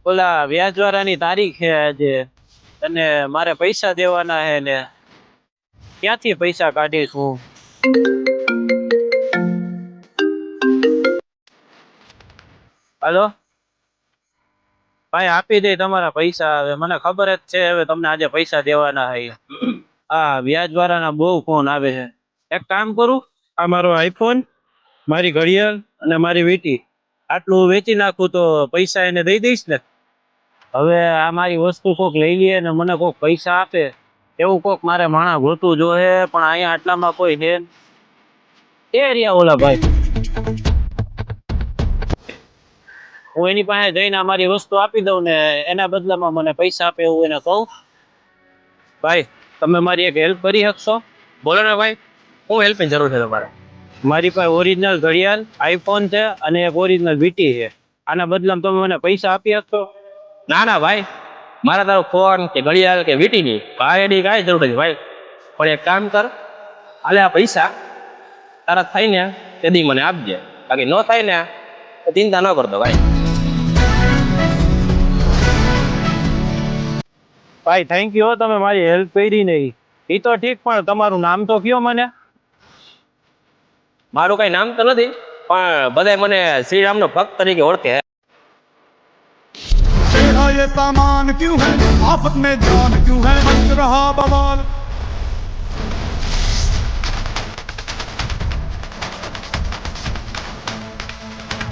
ઓલા વ્યાજવાળાની તારીખ છે આજે અને મારે પૈસા દેવાના છે ને ક્યાંથી પૈસા કાઢીશ હું? હાલો ભાઈ, આપી દે તમારા પૈસા. હવે મને ખબર જ છે હવે તમને આજે પૈસા દેવાના છે. હા, વ્યાજવાળાના બહુ ફોન આવે છે. એક કામ કરું, આ મારો આઈફોન, મારી ઘડિયાળ અને મારી વીટી આટલું વેચી નાખું તો પૈસા એને દઈ દઈશ ને. હવે આ મારી વસ્તુ કોક લઈ લે ને મને કોક પૈસા આપે એવું કોક મારે માણા ગોતું જોઈએ, પણ અહીંયા આટલામાં કોઈ છે એ રહ્યા ઓલા ભાઈ. હું એની પાસે જઈને મારી વસ્તુ આપી દઉં ને એના બદલામાં મને પૈસા આપે એવું એને કહું. ભાઈ, તમે મારી એક હેલ્પ કરી શકશો? બોલો ને ભાઈ, હું હેલ્પની જરૂર છે તમારે? મારી પાસે ઓરિજિનલ ઘડિયાળ, આઈફોન છે અને એક ઓરિજિનલ વીટી છે. આના બદલામાં તમે મને પૈસા આપી શકશો? ના ના ભાઈ, મારા તારો ફોન કે ઘડિયાળ કે વીટીની ભાઈ એની કાંઈ જરૂર નથી ભાઈ. પણ એક કામ કર, આલે આ પૈસા તારા થાય ને તે દી મને આપજે, બાકી ન થાય ને તો ચિંતા ન કરતો ભાઈ. ભાઈ થેન્ક યુ, તમે મારી હેલ્પ કરી નહીં. એ તો ઠીક, પણ તમારું નામ તો કયો મને. મારું કઈ નામ તો નથી, પણ બધા મને શ્રીરામનો ભક્ત તરીકે ઓળખે. ये सामान क्यों है आफत में जान क्यों है मच रहा बवाल